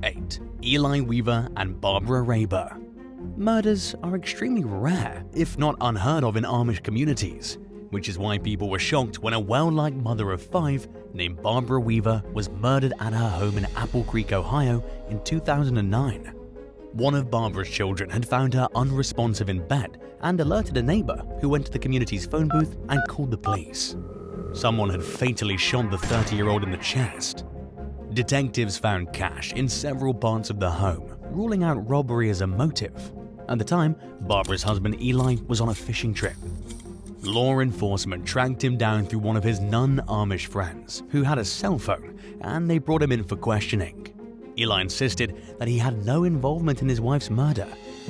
8. Eli Weaver and Barbara Rabel. Murders are extremely rare, if not unheard of in Amish communities, which is why people were shocked when a well-liked mother of 5 named Barbara Weaver was murdered at her home in Apple Creek, Ohio in 2009. One of Barbara's children had found her unresponsive in bed and alerted a neighbor who went to the community's phone booth and called the police. Someone had fatally shot the 30-year-old in the chest. Detectives found cash in several parts of the home, ruling out robbery as a motive. At the time, Barbara's husband Eli was on a fishing trip. Law enforcement tracked him down through one of his non-Amish friends, who had a cell phone, and they brought him in for questioning. Eli insisted that he had no involvement in his wife's murder,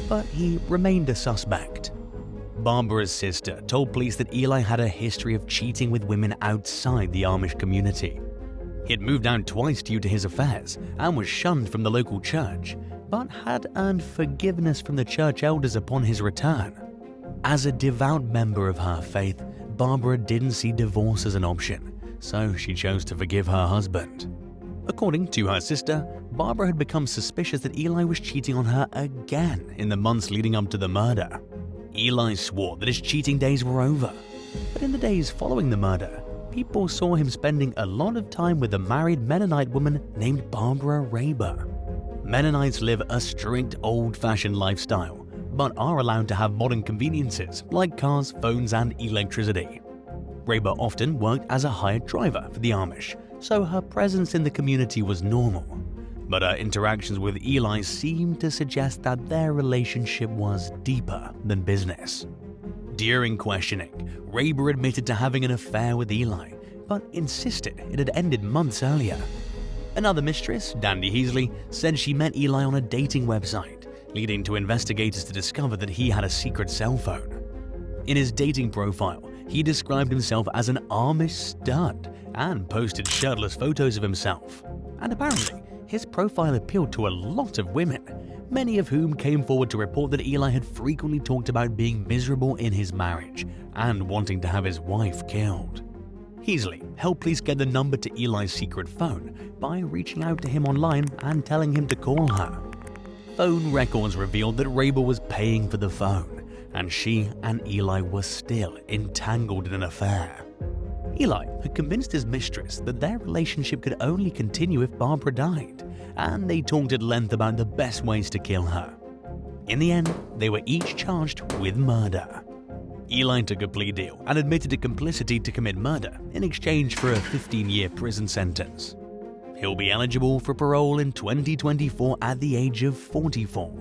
but he remained a suspect. Barbara's sister told police that Eli had a history of cheating with women outside the Amish community. He had moved out twice due to his affairs and was shunned from the local church, but had earned forgiveness from the church elders upon his return. As a devout member of her faith, Barbara didn't see divorce as an option, so she chose to forgive her husband. According to her sister, Barbara had become suspicious that Eli was cheating on her again in the months leading up to the murder. Eli swore that his cheating days were over, but in the days following the murder, people saw him spending a lot of time with a married Mennonite woman named Barbara Rabel. Mennonites live a strict old-fashioned lifestyle, but are allowed to have modern conveniences like cars, phones, and electricity. Rabel often worked as a hired driver for the Amish, so her presence in the community was normal. But her interactions with Eli seemed to suggest that their relationship was deeper than business. During questioning, Rabel admitted to having an affair with Eli, but insisted it had ended months earlier. Another mistress, Dandy Heasley, said she met Eli on a dating website, leading to investigators to discover that he had a secret cell phone. In his dating profile, he described himself as an Amish stud and posted shirtless photos of himself. And apparently, his profile appealed to a lot of women, many of whom came forward to report that Eli had frequently talked about being miserable in his marriage and wanting to have his wife killed. Heasley helped police get the number to Eli's secret phone by reaching out to him online and telling him to call her. Phone records revealed that Rabel was paying for the phone, and she and Eli were still entangled in an affair. Eli had convinced his mistress that their relationship could only continue if Barbara died, and they talked at length about the best ways to kill her. In the end, they were each charged with murder. Eli took a plea deal and admitted to complicity to commit murder in exchange for a 15-year prison sentence. He'll be eligible for parole in 2024 at the age of 44.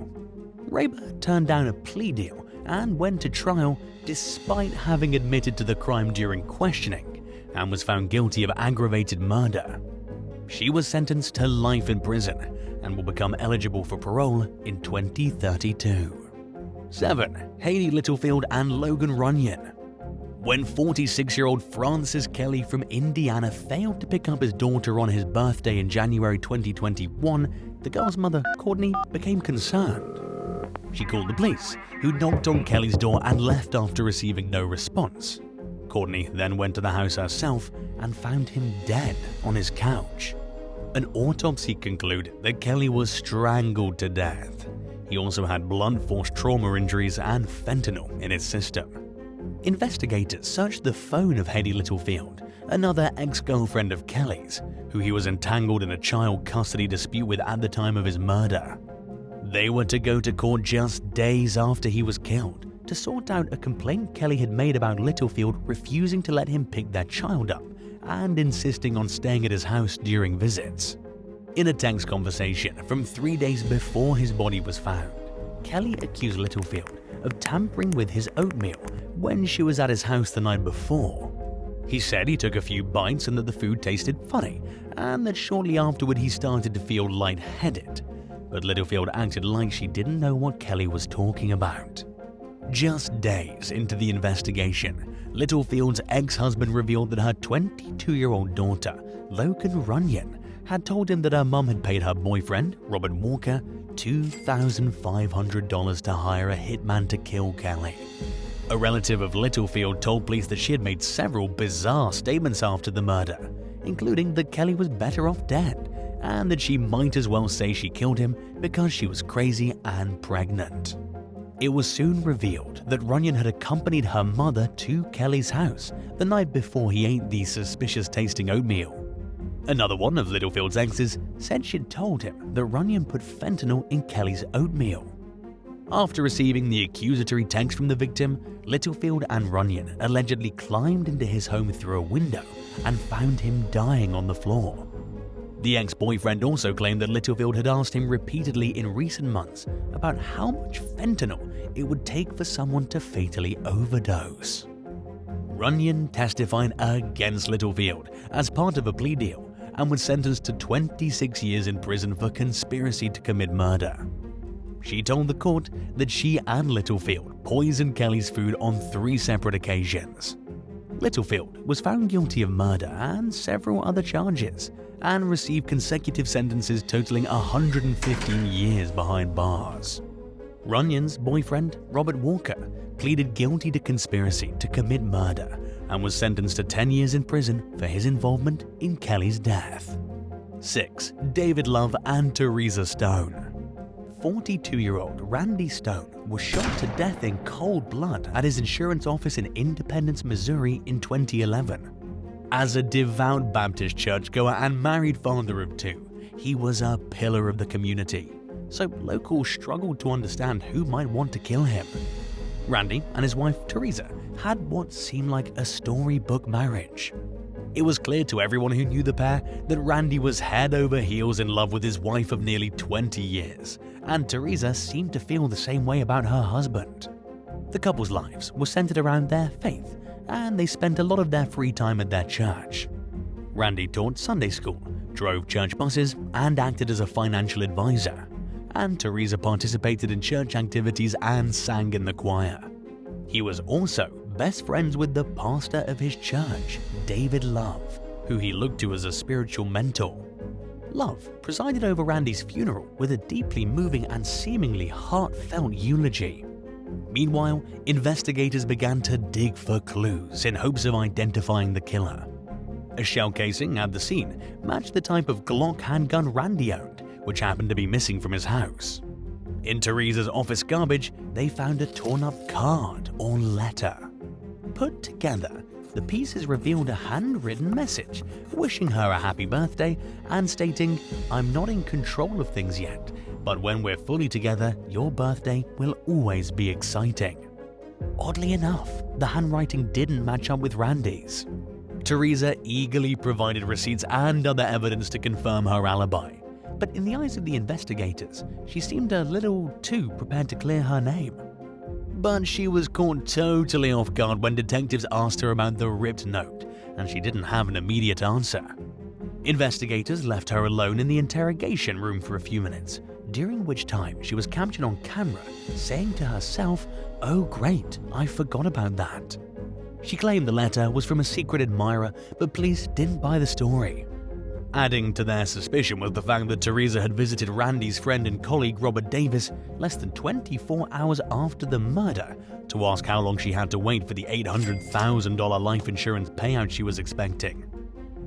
Rabel turned down a plea deal and went to trial despite having admitted to the crime during questioning and was found guilty of aggravated murder. She was sentenced to life in prison and will become eligible for parole in 2032. 7. Hayley Littlefield and Logan Runyan. When 46-year-old Francis Kelly from Indiana failed to pick up his daughter on his birthday in January 2021, the girl's mother, Courtney, became concerned. She called the police, who knocked on Kelly's door and left after receiving no response. Courtney then went to the house herself and found him dead on his couch. An autopsy concluded that Kelly was strangled to death. He also had blunt force trauma injuries and fentanyl in his system. Investigators searched the phone of Hayley Littlefield, another ex-girlfriend of Kelly's, who he was entangled in a child custody dispute with at the time of his murder. They were to go to court just days after he was killed to sort out a complaint Kelly had made about Littlefield refusing to let him pick their child up and insisting on staying at his house during visits. In a text conversation from 3 days before his body was found, Kelly accused Littlefield of tampering with his oatmeal when she was at his house the night before. He said he took a few bites and that the food tasted funny, and that shortly afterward he started to feel lightheaded. But Littlefield acted like she didn't know what Kelly was talking about. Just days into the investigation, Littlefield's ex-husband revealed that her 22-year-old daughter, Logan Runyan, had told him that her mum had paid her boyfriend, Robert Walker, $2,500 to hire a hitman to kill Kelly. A relative of Littlefield told police that she had made several bizarre statements after the murder, including that Kelly was better off dead and that she might as well say she killed him because she was crazy and pregnant. It was soon revealed that Runyan had accompanied her mother to Kelly's house the night before he ate the suspicious-tasting oatmeal. Another one of Littlefield's exes said she'd told him that Runyan put fentanyl in Kelly's oatmeal. After receiving the accusatory text from the victim, Littlefield and Runyan allegedly climbed into his home through a window and found him dying on the floor. The ex-boyfriend also claimed that Littlefield had asked him repeatedly in recent months about how much fentanyl it would take for someone to fatally overdose. Runyan testified against Littlefield as part of a plea deal and was sentenced to 26 years in prison for conspiracy to commit murder. She told the court that she and Littlefield poisoned Kelly's food on 3 separate occasions. Littlefield was found guilty of murder and several other charges, and received consecutive sentences totaling 115 years behind bars. Runyan's boyfriend, Robert Walker, pleaded guilty to conspiracy to commit murder and was sentenced to 10 years in prison for his involvement in Kelly's death. 6. David Love and Teresa Stone. 42-year-old Randy Stone was shot to death in cold blood at his insurance office in Independence, Missouri in 2011. As a devout Baptist churchgoer and married father of 2, he was a pillar of the community, so locals struggled to understand who might want to kill him. Randy and his wife Teresa had what seemed like a storybook marriage. It was clear to everyone who knew the pair that Randy was head over heels in love with his wife of nearly 20 years, and Teresa seemed to feel the same way about her husband. The couple's lives were centered around their faith, and they spent a lot of their free time at their church. Randy taught Sunday school, drove church buses, and acted as a financial advisor, and Teresa participated in church activities and sang in the choir. He was also best friends with the pastor of his church, David Love, who he looked to as a spiritual mentor. Love presided over Randy's funeral with a deeply moving and seemingly heartfelt eulogy. Meanwhile, investigators began to dig for clues in hopes of identifying the killer. A shell casing at the scene matched the type of Glock handgun Randy owned, which happened to be missing from his house. In Teresa's office garbage, they found a torn-up card or letter. Put together, the pieces revealed a handwritten message wishing her a happy birthday and stating, "I'm not in control of things yet, but when we're fully together, your birthday will always be exciting." Oddly enough, the handwriting didn't match up with Randy's. Teresa eagerly provided receipts and other evidence to confirm her alibi, but in the eyes of the investigators, she seemed a little too prepared to clear her name. But she was caught totally off guard when detectives asked her about the ripped note, and she didn't have an immediate answer. Investigators left her alone in the interrogation room for a few minutes, during which time she was captured on camera saying to herself, "Oh great, I forgot about that." She claimed the letter was from a secret admirer, but police didn't buy the story. Adding to their suspicion was the fact that Teresa had visited Randy's friend and colleague Robert Davis less than 24 hours after the murder to ask how long she had to wait for the $800,000 life insurance payout she was expecting.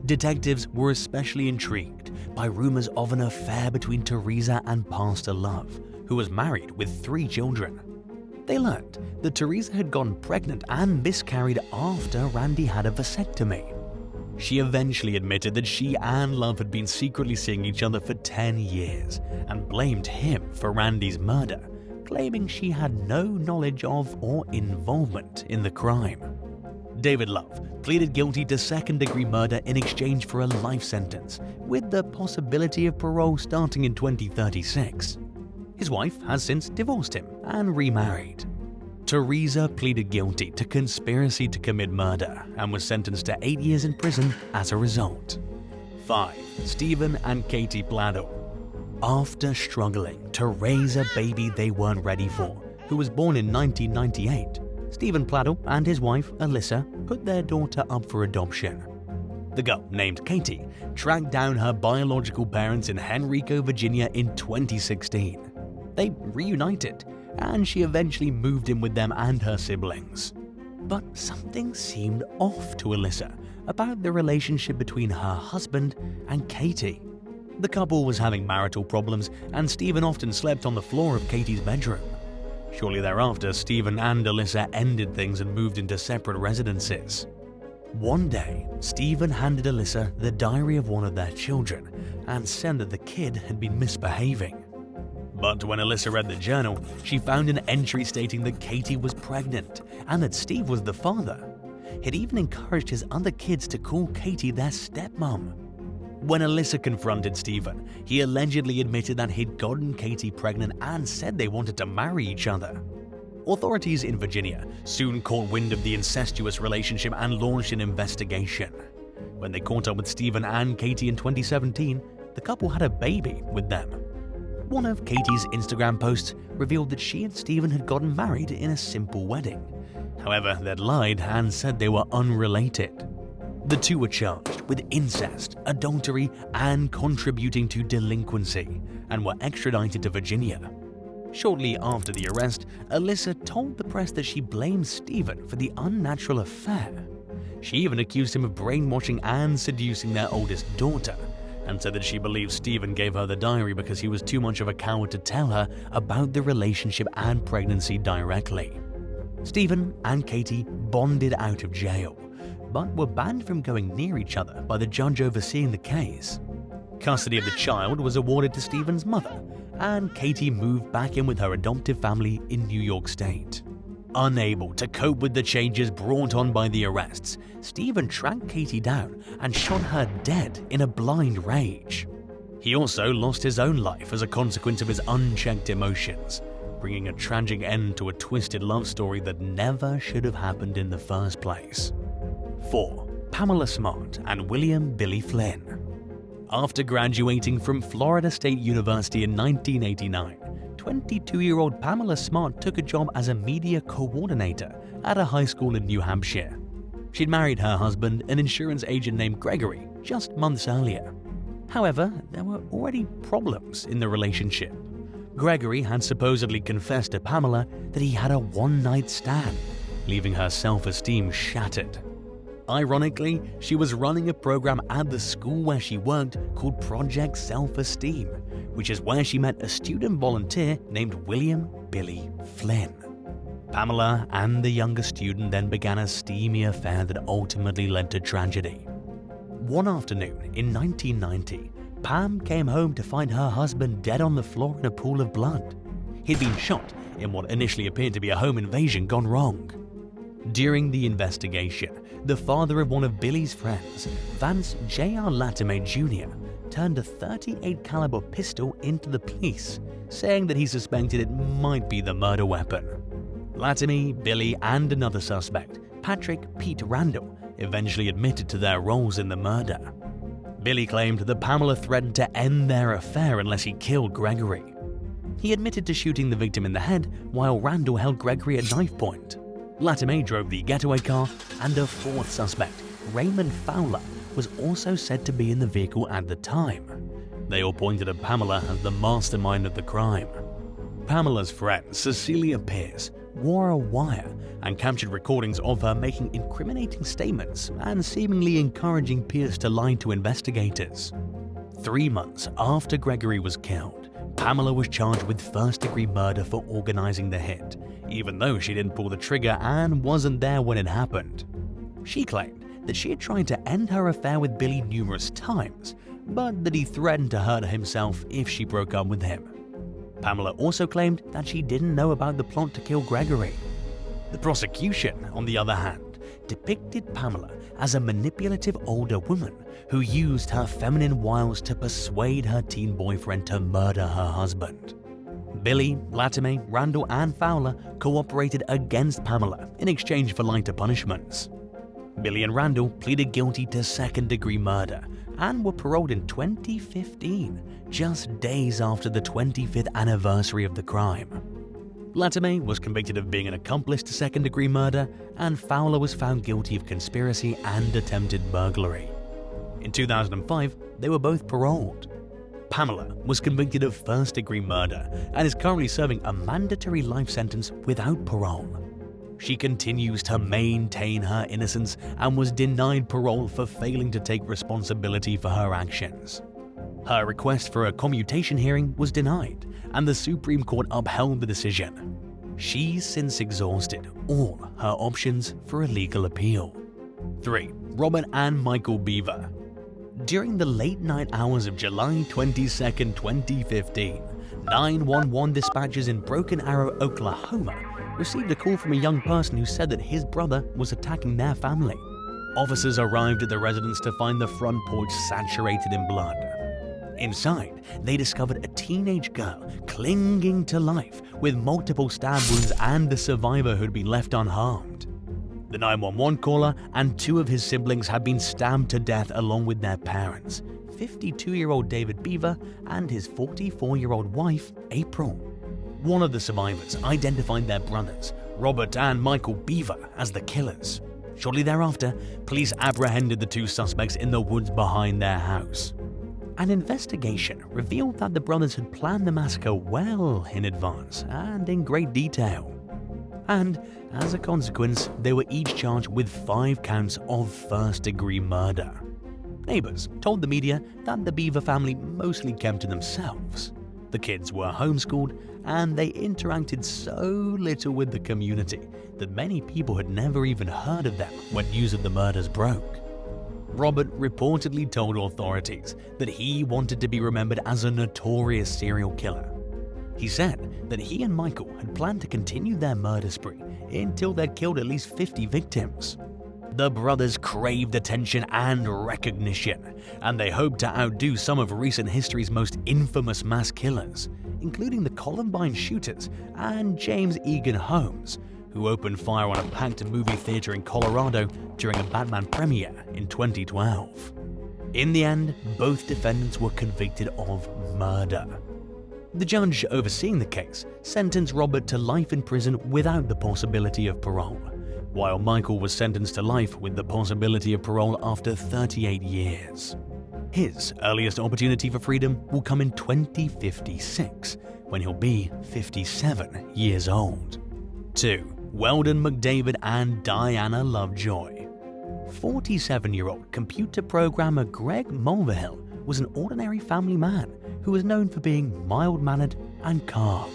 Detectives were especially intrigued by rumors of an affair between Teresa and Pastor Love, who was married with 3 children. They learned that Teresa had gotten pregnant and miscarried after Randy had a vasectomy. She eventually admitted that she and Love had been secretly seeing each other for 10 years and blamed him for Randy's murder, claiming she had no knowledge of or involvement in the crime. David Love pleaded guilty to second-degree murder in exchange for a life sentence, with the possibility of parole starting in 2036. His wife has since divorced him and remarried. Teresa pleaded guilty to conspiracy to commit murder and was sentenced to 8 years in prison as a result. 5. Stephen and Katie Bladow. After struggling to raise a baby they weren't ready for, who was born in 1998, Stephen Bladow and his wife, Alyssa, put their daughter up for adoption. The girl, named Katie, tracked down her biological parents in Henrico, Virginia in 2016. They reunited, and she eventually moved in with them and her siblings. But something seemed off to Alyssa about the relationship between her husband and Katie. The couple was having marital problems, and Stephen often slept on the floor of Katie's bedroom. Shortly thereafter, Stephen and Alyssa ended things and moved into separate residences. One day, Stephen handed Alyssa the diary of one of their children and said that the kid had been misbehaving. But when Alyssa read the journal, she found an entry stating that Katie was pregnant and that Steve was the father. He'd even encouraged his other kids to call Katie their stepmom. When Alyssa confronted Stephen, he allegedly admitted that he'd gotten Katie pregnant and said they wanted to marry each other. Authorities in Virginia soon caught wind of the incestuous relationship and launched an investigation. When they caught up with Stephen and Katie in 2017, the couple had a baby with them. One of Katie's Instagram posts revealed that she and Stephen had gotten married in a simple wedding. However, they'd lied and said they were unrelated. The two were charged with incest, adultery, and contributing to delinquency, and were extradited to Virginia. Shortly after the arrest, Alyssa told the press that she blamed Stephen for the unnatural affair. She even accused him of brainwashing and seducing their oldest daughter, and said that she believes Stephen gave her the diary because he was too much of a coward to tell her about the relationship and pregnancy directly. Stephen and Katie bonded out of jail, but were banned from going near each other by the judge overseeing the case. Custody of the child was awarded to Stephen's mother, and Katie moved back in with her adoptive family in New York State. Unable to cope with the changes brought on by the arrests, Stephen tracked Katie down and shot her dead in a blind rage. He also lost his own life as a consequence of his unchecked emotions, bringing a tragic end to a twisted love story that never should have happened in the first place. 4. Pamela Smart and William Billy Flynn. After graduating from Florida State University in 1989, 22-year-old Pamela Smart took a job as a media coordinator at a high school in New Hampshire. She'd married her husband, an insurance agent named Gregory, just months earlier. However, there were already problems in the relationship. Gregory had supposedly confessed to Pamela that he had a one-night stand, leaving her self-esteem shattered. Ironically, she was running a program at the school where she worked called Project Self-Esteem, which is where she met a student volunteer named William Billy Flynn. Pamela and the younger student then began a steamy affair that ultimately led to tragedy. One afternoon in 1990, Pam came home to find her husband dead on the floor in a pool of blood. He'd been shot in what initially appeared to be a home invasion gone wrong. During the investigation, the father of one of Billy's friends, Vance J.R. Latimer Jr., turned a .38 caliber pistol into the police, saying that he suspected it might be the murder weapon. Latimer, Billy, and another suspect, Patrick Pete Randall, eventually admitted to their roles in the murder. Billy claimed that Pamela threatened to end their affair unless he killed Gregory. He admitted to shooting the victim in the head, while Randall held Gregory at knife point. Latimer drove the getaway car, and a fourth suspect, Raymond Fowler, was also said to be in the vehicle at the time. They all pointed at Pamela as the mastermind of the crime. Pamela's friend, Cecilia Pierce, wore a wire and captured recordings of her making incriminating statements and seemingly encouraging Pierce to lie to investigators. 3 months after Gregory was killed, Pamela was charged with first-degree murder for organizing the hit, even though she didn't pull the trigger and wasn't there when it happened. She claimed that she had tried to end her affair with Billy numerous times, but that he threatened to hurt himself if she broke up with him. Pamela also claimed that she didn't know about the plot to kill Gregory. The prosecution, on the other hand, depicted Pamela as a manipulative older woman who used her feminine wiles to persuade her teen boyfriend to murder her husband. Billy, Latimer, Randall, and Fowler cooperated against Pamela in exchange for lighter punishments. Billy and Randall pleaded guilty to second-degree murder and were paroled in 2015, just days after the 25th anniversary of the crime. Latimer was convicted of being an accomplice to second-degree murder, and Fowler was found guilty of conspiracy and attempted burglary. In 2005, they were both paroled. Pamela was convicted of first-degree murder and is currently serving a mandatory life sentence without parole. She continues to maintain her innocence and was denied parole for failing to take responsibility for her actions. Her request for a commutation hearing was denied, and the Supreme Court upheld the decision. She's since exhausted all her options for a legal appeal. 3. Robert and Michael Beaver. During the late night hours of July 22, 2015, 911 dispatchers in Broken Arrow, Oklahoma received a call from a young person who said that his brother was attacking their family. Officers arrived at the residence to find the front porch saturated in blood. Inside, they discovered a teenage girl clinging to life with multiple stab wounds and the survivor who had been left unharmed. The 911 caller and 2 of his siblings had been stabbed to death along with their parents, 52-year-old David Beaver and his 44-year-old wife, April. One of the survivors identified their brothers, Robert and Michael Beaver, as the killers. Shortly thereafter, police apprehended the 2 suspects in the woods behind their house. An investigation revealed that the brothers had planned the massacre well in advance and in great detail. And as a consequence, they were each charged with 5 counts of first-degree murder. Neighbors told the media that the Beaver family mostly kept to themselves. The kids were homeschooled, and they interacted so little with the community that many people had never even heard of them when news of the murders broke. Robert reportedly told authorities that he wanted to be remembered as a notorious serial killer. He said that he and Michael had planned to continue their murder spree until they'd killed at least 50 victims. The brothers craved attention and recognition, and they hoped to outdo some of recent history's most infamous mass killers, including the Columbine shooters and James Egan Holmes, who opened fire on a packed movie theater in Colorado during a Batman premiere in 2012. In the end, both defendants were convicted of murder. The judge overseeing the case sentenced Robert to life in prison without the possibility of parole, while Michael was sentenced to life with the possibility of parole after 38 years. His earliest opportunity for freedom will come in 2056, when he'll be 57 years old. 2. Weldon McDavid and Diana Lovejoy. 47-year-old computer programmer Greg Mulvihill was an ordinary family man who was known for being mild-mannered and calm.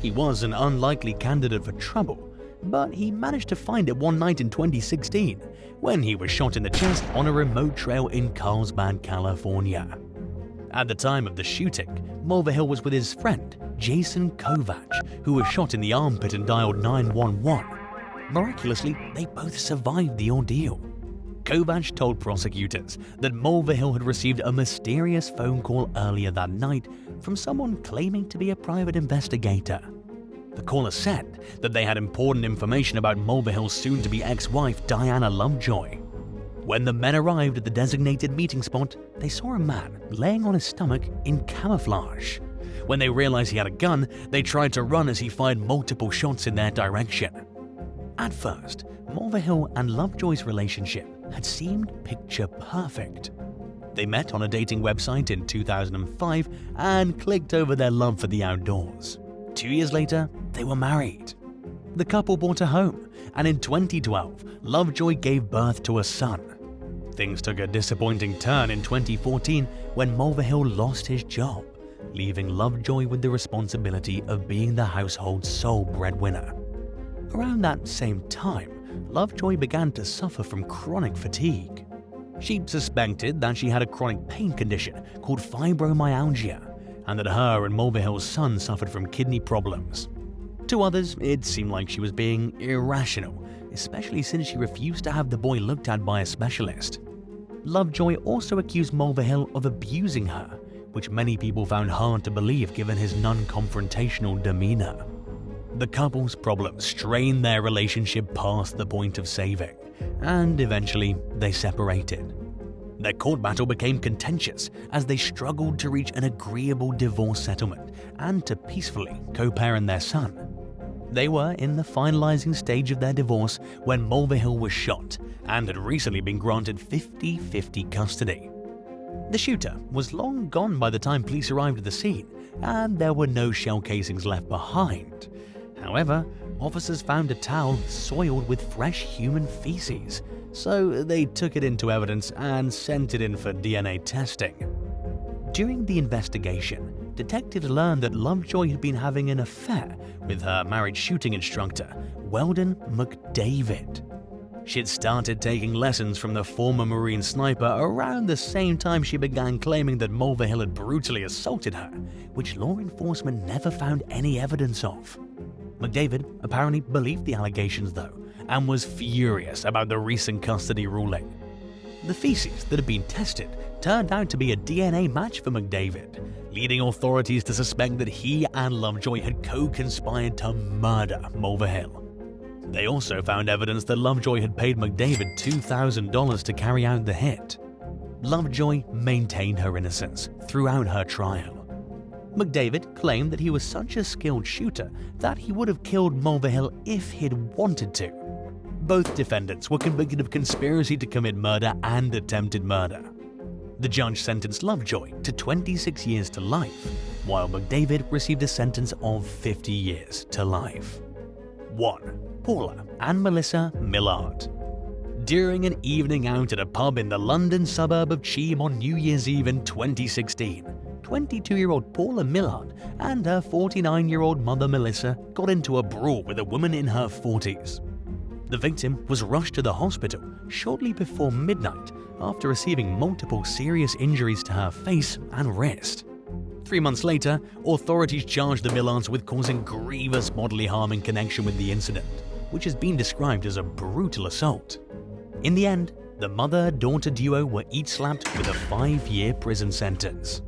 He was an unlikely candidate for trouble, but he managed to find it one night in 2016 when he was shot in the chest on a remote trail in Carlsbad, California. At the time of the shooting, Mulvihill was with his friend Jason Kovac, who was shot in the armpit and dialed 911. Miraculously, they both survived the ordeal. Kovac told prosecutors that Mulvihill had received a mysterious phone call earlier that night from someone claiming to be a private investigator. The caller said that they had important information about Mulvihill's soon-to-be ex-wife Diana Lovejoy. When the men arrived at the designated meeting spot, they saw a man laying on his stomach in camouflage. When they realized he had a gun, they tried to run as he fired multiple shots in their direction. At first, Mulvihill and Lovejoy's relationship had seemed picture perfect. They met on a dating website in 2005 and clicked over their love for the outdoors. 2 years later, they were married. The couple bought a home, and in 2012, Lovejoy gave birth to a son. Things took a disappointing turn in 2014 when Mulvihill lost his job, leaving Lovejoy with the responsibility of being the household's sole breadwinner. Around that same time, Lovejoy began to suffer from chronic fatigue. She suspected that she had a chronic pain condition called fibromyalgia, and that her and Mulvihill's son suffered from kidney problems. To others, it seemed like she was being irrational, especially since she refused to have the boy looked at by a specialist. Lovejoy also accused Mulvihill of abusing her, which many people found hard to believe given his non-confrontational demeanor. The couple's problems strained their relationship past the point of saving, and eventually they separated. Their court battle became contentious as they struggled to reach an agreeable divorce settlement and to peacefully co-parent their son. They were in the finalizing stage of their divorce when Mulvihill was shot and had recently been granted 50-50 custody. The shooter was long gone by the time police arrived at the scene, and there were no shell casings left behind. However, officers found a towel soiled with fresh human feces, so they took it into evidence and sent it in for DNA testing. During the investigation, detectives learned that Lovejoy had been having an affair with her married shooting instructor, Weldon McDavid. She had started taking lessons from the former Marine sniper around the same time she began claiming that Mulvihill had brutally assaulted her, which law enforcement never found any evidence of. McDavid apparently believed the allegations though, and was furious about the recent custody ruling. The feces that had been tested turned out to be a DNA match for McDavid, leading authorities to suspect that he and Lovejoy had co-conspired to murder Mulvihill. They also found evidence that Lovejoy had paid McDavid $2,000 to carry out the hit. Lovejoy maintained her innocence throughout her trial. McDavid claimed that he was such a skilled shooter that he would have killed Mulvihill if he'd wanted to. Both defendants were convicted of conspiracy to commit murder and attempted murder. The judge sentenced Lovejoy to 26 years to life, while McDavid received a sentence of 50 years to life. 1. Paula and Melissa Millard. During an evening out at a pub in the London suburb of Cheam on New Year's Eve in 2016, 22-year-old Paula Millard and her 49-year-old mother Melissa got into a brawl with a woman in her 40s. The victim was rushed to the hospital shortly before midnight after receiving multiple serious injuries to her face and wrist. 3 months later, authorities charged the Millards with causing grievous bodily harm in connection with the incident, which has been described as a brutal assault. In the end, the mother-daughter duo were each slapped with a 5-year prison sentence.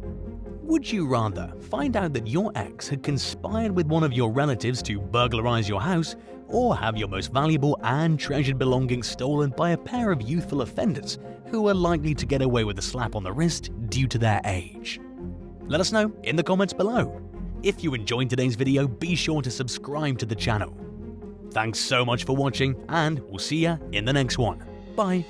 Would you rather find out that your ex had conspired with one of your relatives to burglarize your house, or have your most valuable and treasured belongings stolen by a pair of youthful offenders who are likely to get away with a slap on the wrist due to their age? Let us know in the comments below. If you enjoyed today's video, be sure to subscribe to the channel. Thanks so much for watching, and we'll see ya in the next one. Bye.